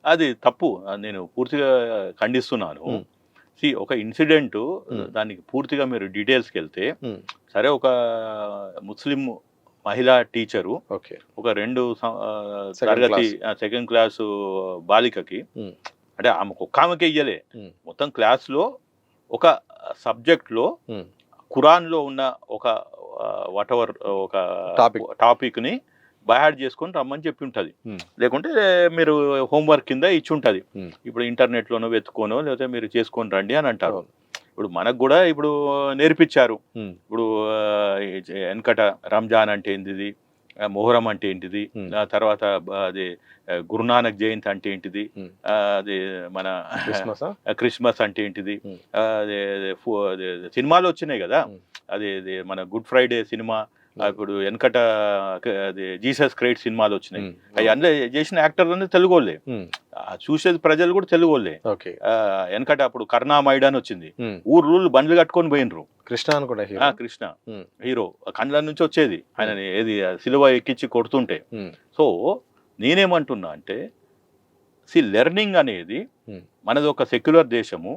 అది తప్పు. నేను పూర్తిగా ఖండిస్తున్నాను. హ్మ్. ఒక ఇన్సిడెంటు హ్మ్. దానికి పూర్తిగా మీరు డీటెయిల్స్‌కెళ్తే, హ్మ్. సరే ఒక ముస్లిం మహిళా టీచరు ఓకే. ఒక 2 సెకండ్ తరగతి క్లాస్. సెకండ్ క్లాసు బాలికకి హ్మ్. అంటే ఒక్కామెకే ఇయ్యలే. హ్మ్. మొత్తం క్లాస్‌లో ఒక సబ్జెక్ట్‌లో హ్మ్. ఖురాన్‌లో ఉన్న ఒక వాటెవర్ ఒక టాపిక్. టాపిక్‌ని బైహార్ట్ చేసుకొని రమ్మని చెప్పుంటది. హ్మ్. లేకుంటే మీరు హోంవర్క్ కింద ఇచ్చుంటది. హ్మ్. ఇప్పుడు ఇంటర్నెట్‌లోనో వెతుక్కోనో లేకపోతే మీరు చేసుకొని రండి అని అంటారు. అవును. ఇప్పుడు మనకు గూడా ఇప్పుడు నేర్పిచ్చారు. హ్మ్. ఇప్పుడు ఎనకట రంజాన్ అంటే ఏంటిది? మొహర్రం అంటే ఏంటిది? హ్మ్. తర్వాత అది గురునానక్ జయంతి అంటే ఏంటిది? హ్మ్. అది మన క్రిస్మసా? క్రిస్మస్ అంటే ఏంటిది? హ్మ్. అదే అదే అదే సినిమాలు వచ్చినాయి గదా! హ్మ్. అది మన గుడ్ ఫ్రైడే సినిమా, ఇప్పుడు వెనకట అది జీసస్ క్రైస్ట్ సినిమాలొచ్చినాయి. హ్మ్. అయి అవును. అందులో చేసిన యాక్టర్‌లన్నీ తెలుగోళ్ళే. హ్మ్. చూసేది ప్రజలు కూడా తెలుగోళ్ళే. ఓకే. వెనకట అప్పుడు 'కరుణామయుడు' అని వచ్చింది. హ్మ్. ఊర్లూళ్ళు బండ్లు కట్టుకొని పోయినరు. కృష్ణ అనుకుంటా హీరో. కృష్ణ హ్మ్. హీరో కండ్ల నుంచి వచ్చేది. హ్మ్. ఆయనని ఏది సిలువ ఎక్కించి కొడుతుంటే. హ్మ్. సో, నేనేమంటున్నా అంటే లెర్నింగ్ అనేది హ్మ్. మనది ఒక సెక్యులర్ దేశము.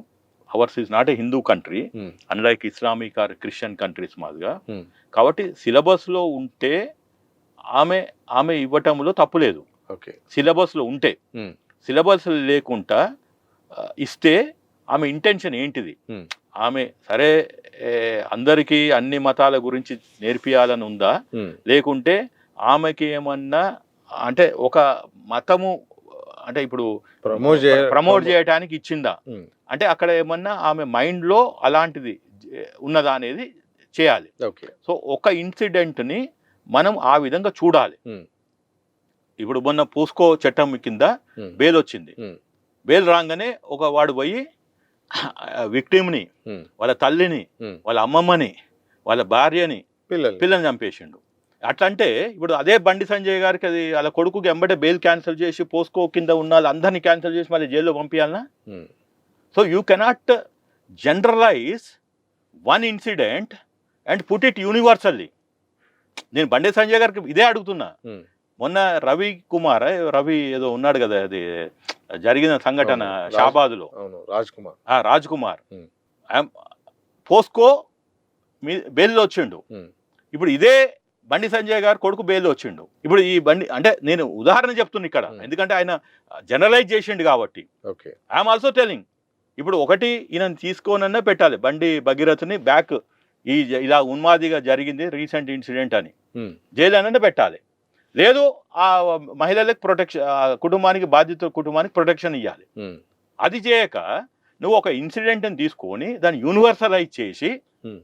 Ours is not a Hindu country. Hmm. Unlike Islamic or Christian countries మాదిరిగా. హ్మ్. కాబట్టి సిలబస్‌లో ఉంటే ఆమె ఆమె ఇవ్వటంలో తప్పు లేదు. ఓకే. సిలబస్‌లో ఉంటే. హ్మ్. సిలబస్ లేకుండా ఇస్తే ఆమె ఇంటెన్షన్ ఏంటిది? హ్మ్. ఆమె సరే అందరికీ అన్ని మతాల గురించి నేర్పియాలని ఉందా? హ్మ్. లేకుంటే ఆమెకి ఏమన్నా అంటే ఒక మతము అంటే ఇప్పుడు ప్రమోట్ చేయటానికి ఇచ్చిందా? హ్మ్. అంటే అక్కడ ఏమన్నా ఆమె మైండ్‌లో అలాంటిది ఉన్నదా అనేది చేయాలి. ఓకే. సో, ఒక ఇన్సిడెంట్‌ని మనం ఆ విధంగా చూడాలి. హ్మ్. ఇప్పుడు మొన్న పోస్కో చట్టం కింద హ్మ్. బెయిల్ వచ్చింది. హ్మ్. బెయిల్ రాంగానే వాడు పోయి విక్టిమ్‌ని, హ్మ్. వాళ్ళ తల్లిని, హ్మ్. వాళ్ళ అమ్మమ్మని, వాళ్ళ భార్యని, పిల్లల్ని. పిల్లని చంపేసిండు. అట్లంటే ఇప్పుడు అదే బండి సంజయ్ గారికి అది ఆళ్ళ కొడుకుకి ఎంబటే బెయిల్ క్యాన్సెల్ చేసి పోస్కో కింద ఉన్నోళ్ళందరిని క్యాన్సెల్ చేసి మళ్ళీ జైల్‌లో పంపియాలనా? Hmm. So, you cannot generalize one incident and put it universally. నేను బండి సంజయ్ గారికి ఇదే అడుగుతున్నా. హ్మ్. మొన్న రవి ఏదో ఉన్నాడు గదా! అది జరిగిన సంఘటన అవును. షాబాద్‌లో. అవును. రాజ్ కుమార్. రాజ్ కుమార్. హ్మ్. ఆమ్ పోస్కో బెయిల్‌లో వచ్చిండు. హ్మ్. ఇప్పుడు ఇదే బండి సంజయ్ గారు కొడుకు బెయిల్‌లో వచ్చిండు. ఇప్పుడు ఈ బండి అంటే నేను ఉదాహరణ చెప్తున్నా ఇక్కడ. హ్మ్. ఎందుకంటే ఆయన జనరలైజ్ చేసిండు కాబట్టి. ఓకే. I'm also telling. ఇప్పుడు ఒకటి ఈయనని తీసుకోనన్నా పెట్టాలి. బండి భగీరథని బ్యాక్ ఇలా ఉన్మాదిగా జరిగింది రీసెంట్ ఇన్సిడెంట్ అని. హ్మ్. జైలు అనన్నా పెట్టాలి. లేదు ఆ మహిళలకు కుటుంబానికి బాధిత కుటుంబానికి ప్రొటెక్షన్ ఇయ్యాలి. హ్మ్. అది చేయక నువ్వు ఒక ఇన్సిడెంట్‌ని తీసుకొని దాన్ని యూనివర్సలైజ్ చేసి హ్మ్.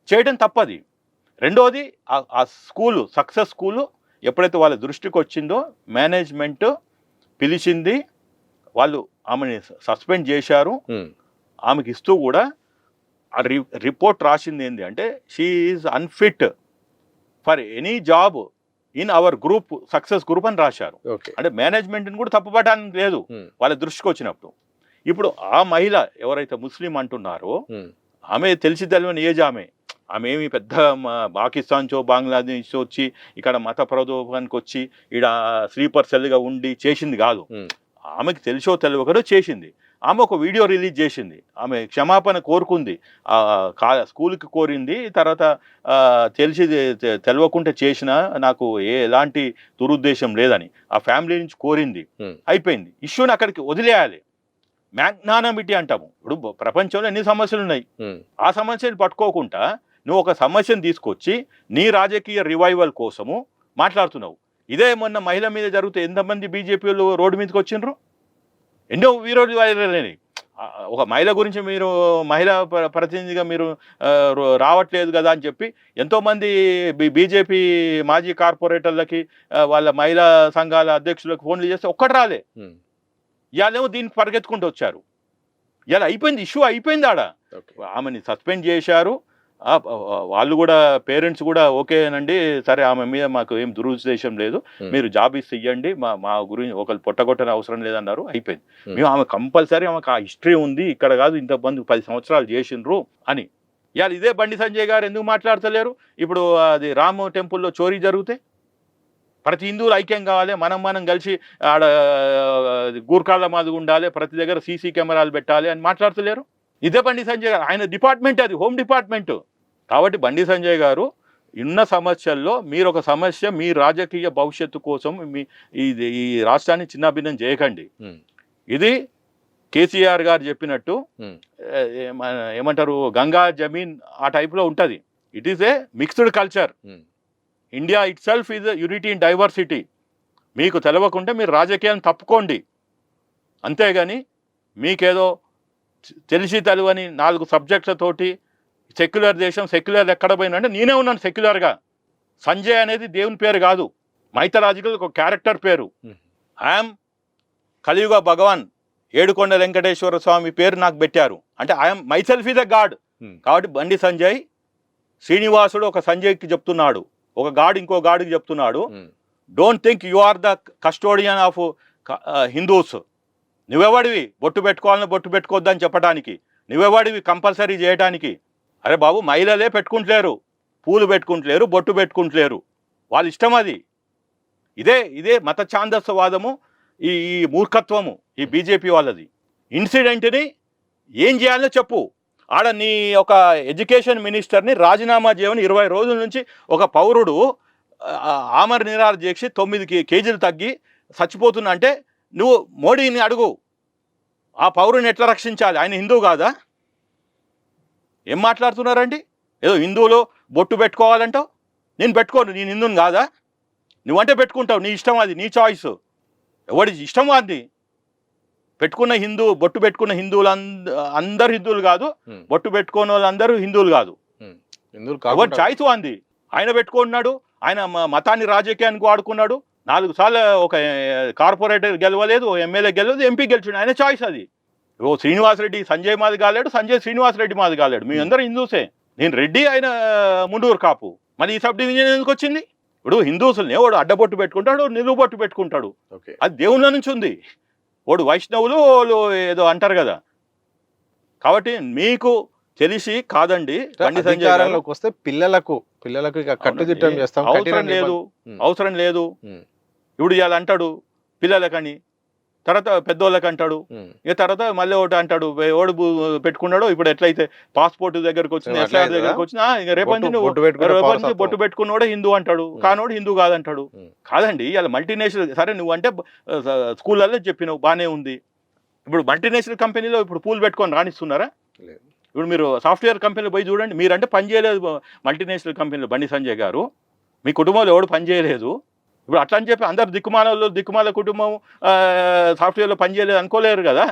చేయడం తప్పది. రెండోది ఆ సక్సెస్ స్కూలు ఎప్పుడైతే వాళ్ళ దృష్టికొచ్చిందో మేనేజ్‌మెంట్ పిలిచింది. వాళ్ళు ఆమెని సస్పెండ్ చేశారు. హ్మ్. ఆమెకి ఇస్తూ కూడా ఆ రిపోర్ట్ రాసింది ఏంది అంటే she is unfit for any job in our group success group అని రాశారు. ఓకే. అంటే మేనేజ్‌మెంట్‌ని కూడా తప్పుపట్టడానికి లేదు. హ్మ్. వాళ్ళ దృష్టికొచ్చినప్పుడు. ఇప్పుడు ఆ మహిళ ఎవరైతే ముస్లిం అంటున్నారో హ్మ్. ఆమె తెలిసి తెలవని ఏజ్ ఆమె. ఆమె ఏమి పెద్ద పాకిస్తాన్‌చో, బంగ్లాదేశో వచ్చి ఇక్కడ మత ప్రలోభానికొచ్చి ఈడ స్లీపర్ సెల్‌గా ఉండి చేసింది గాదు. హ్మ్. ఆమెకు తెలిసో తెలవకనో చేసింది. ఆమె ఒక వీడియో రిలీజ్ చేసింది. ఆమె క్షమాపణ కోరుకుంది. స్కూలుకి కోరింది. తర్వాత తెలిసి తెలవకుంట చేసినా నాకు ఎలాంటి దురుద్దేశం లేదని. ఆ ఫ్యామిలీ నుంచి కోరింది. హ్మ్. అయిపోయింది. ఇష్యూని అక్కడికి వదిలేయాలి. మ్యాగ్నానమిటీ అంటాము. ఇప్పుడు ప్రపంచంలో ఎన్ని సమస్యలున్నాయి. హ్మ్. ఆ సమస్యను పట్టుకోకుండా నువ్వు ఒక సమస్యను తీసుకొచ్చి నీ రాజకీయ రివైవల్ కోసము మాట్లాడుతున్నావు. ఇదే మొన్న మహిళ మీద జరిగితే ఎంతమంది బీజేపీలు రోడ్డు మీదకొచ్చిండ్రు? ఎన్నో వీరోలు వైరలైనయి. ఒక మహిళ గురించి మీరు మహిళా ప్రతినిధిగా మీరు రావట్లేదు గదా! అని చెప్పి ఎంతోమంది బీజేపీ మాజీ కార్పొరేటర్లకి వాళ్ళ మహిళా సంఘాల అధ్యక్షులకు ఫోన్‌లు చేస్తే ఒక్కడు రాలే. హ్మ్. ఇయాలేమో దీనికి పరిగెత్తుకుంటూ వచ్చారు. ఇయాల అయిపోయింది. ఇష్యూ అయిపోయిందాడ. ఓకే. ఆమెని సస్పెండ్ చేశారు. వాళ్ళు గూడా పేరెంట్స్ గూడా ఓకేనండి. సరే ఆమె మీద మాకు ఏం దురుద్దేశం లేదు. హ్మ్. మీరు జాబ్ ఇయ్యండి. మా గురించి ఒకళ్ళు పొట్టగొట్టని అవసరం లేదన్నారు. అయిపోయింది. హ్మ్. మేము ఆమె కంపల్సరీ ఆమెకు ఆ హిస్టరీ ఉంది. ఇక్కడ గాదు ఇంతకుముందు 10 సంవత్సరాలు చేసిండ్రు అని. ఇయాల ఇదే బండి సంజయ్ గారు ఎందుకు మాట్లాడతలేరు? ఇప్పుడు అది రామ్ టెంపుల్‌లో చోరీ జరిగితే? ప్రతి హిందువులు ఐక్యం కావాలి, మనం కలిసి ఆడ గూర్ఖాల మాదిరి ఉండాలి, ప్రతి దగ్గర సీసీ కెమెరాలు పెట్టాలి అని మాట్లాడతలేరు. ఇదే బండి సంజయ్ గారు, ఆయన డిపార్ట్మెంట్ అది, హోమ్ డిపార్ట్మెంట్. కాబట్టి బండి సంజయ్ గారు ఉన్న సమస్యల్లో మీరు ఒక సమస్య మీ రాజకీయ భవిష్యత్తు కోసం ఈ రాష్ట్రాన్ని చిన్నాభిన్నం చేయకండి. ఇది కేసీఆర్ గారు చెప్పినట్టు ఏమంటారు, గంగా జమీన్ ఆ టైప్లో ఉంటుంది. It is a mixed culture. India it self is unity in diversity. మీకు తెలవకుంటే మీరు రాజకీయాన్ని తప్పుకోండి, అంతేగాని మీకేదో తెలిసి తెలవని 4 సబ్జెక్టులతోటి సెక్యులర్ దేశం, సెక్యులర్ ఎక్కడ పోయినంటే నేనే ఉన్నాను సెక్యులర్గా. సంజయ్ అనేది దేవుని పేరు కాదు, మైథలాజికల్ ఒక క్యారెక్టర్ పేరు. ఐఎమ్ కలియుగ భగవాన్ ఏడుకొండ వెంకటేశ్వర స్వామి పేరు నాకు పెట్టారు అంటే I'm myself is a God. కాబట్టి బండి సంజయ్, శ్రీనివాసుడు ఒక సంజయ్కి చెప్తున్నాడు, ఒక గాడ్ ఇంకో గాడికి చెప్తున్నాడు, don't think you are the custodian of Hindus. నువ్వెవడివి బొట్టు పెట్టుకోవాలని బొట్టు పెట్టుకోవద్దని చెప్పడానికి? నువ్వెవడివి కంపల్సరీ చేయడానికి? అరే బాబు, మహిళలే పెట్టుకుంటలేరు, పూలు పెట్టుకుంటలేరు, బొట్టు పెట్టుకుంటలేరు, వాళ్ళ ఇష్టం అది. ఇదే మత ఛాందస్వాదము, ఈ మూర్ఖత్వము ఈ బీజేపీ వాళ్ళది. ఇన్సిడెంట్ని ఏం చేయాలో చెప్పు. ఆడ నీ ఒక ఎడ్యుకేషన్ మినిస్టర్ని రాజీనామా చేయమని 20 రోజుల నుంచి ఒక పౌరుడు ఆమర నిరాహార దీక్ష 9 కేజీలు తగ్గి చచ్చిపోతున్నా అంటే నువ్వు మోడీని అడుగు, ఆ పౌరుని ఎట్లా రక్షించాలి? ఆయన హిందువు కాదా? ఏం మాట్లాడుతున్నారండి? ఏదో హిందువులు బొట్టు పెట్టుకోవాలంటావు, నేను పెట్టుకోను, నేను హిందువుని కాదా? నువ్వంటే పెట్టుకుంటావు, నీ ఇష్టం, అది నీ చాయిస్, ఎవడి ఇష్టం అది. పెట్టుకున్న బొట్టు పెట్టుకున్న హిందువులు అందరు హిందువులు కాదు, బొట్టు పెట్టుకున్న వాళ్ళందరూ హిందువులు కాదు, ఎవరి చాయిస్ అంది. ఆయన పెట్టుకున్నాడు, ఆయన మతాన్ని రాజకీయానికి వాడుకున్నాడు. 4 సార్లు ఒక కార్పొరేటర్ గెలవలేదు, ఎమ్మెల్యే గెలవలేదు, ఎంపీ గెలిచిండు, ఆయన చాయిస్ అది. ఓ శ్రీనివాసరెడ్డి సంజయ్ మాది కాలేడు, సంజయ్ శ్రీనివాసరెడ్డి మాది కాలేడు, మీ అందరూ హిందూసే. నేను రెడ్డి, ఆయన ముండూరు కాపు. మరి ఈ సబ్ డివిజన్ ఎందుకు వచ్చింది? ఇప్పుడు హిందూసుల్ని వాడు అడ్డబొట్టు పెట్టుకుంటాడు, నిలువు బొట్టు పెట్టుకుంటాడు, అది దేవుళ్ళ నుంచి ఉంది. వాడు వైష్ణవులు ఏదో అంటారు కదా. కాబట్టి మీకు తెలిసి కాదండి, బండి సంజయ్ గారికి వస్తే పిల్లలకు ఇక కట్టుదిట్టం చేస్తాం, అవసరం లేదు. ఇప్పుడు ఇవాళ అంటాడు పిల్లలకని, తర్వాత పెద్దోళ్ళకి అంటాడు, ఇక తర్వాత మళ్ళీ ఒకటి అంటాడు, ఓడు పెట్టుకున్నాడు. ఇప్పుడు ఎట్లయితే పాస్పోర్ట్ దగ్గరకు వచ్చింది, ఎస్ఆర్ దగ్గరకు వచ్చినా, ఇక రేపటి బొట్టు పెట్టుకున్నాడే హిందూ అంటాడు, కానోడు హిందూ కాదంటాడు. కాదండి, ఇలా మల్టీనేషనల్. సరే నువ్వు అంటే స్కూళ్ళల్లో చెప్పినావు, బాగానే ఉంది. ఇప్పుడు మల్టీనేషనల్ కంపెనీలో ఇప్పుడు పూలు పెట్టుకొని రాణిస్తున్నారా? ఇప్పుడు మీరు సాఫ్ట్వేర్ కంపెనీలో పోయి చూడండి, మీరంటే పని చేయలేదు మల్టీనేషనల్ కంపెనీలో. బండి సంజయ్ గారు, మీ కుటుంబంలో ఎవడు పని చేయలేదు. ఇప్పుడు అట్లా అని చెప్పి అందరు దిక్కుమాల కుటుంబం సాఫ్ట్వేర్లో పనిచేయలేదు అనుకోలేరు కదా.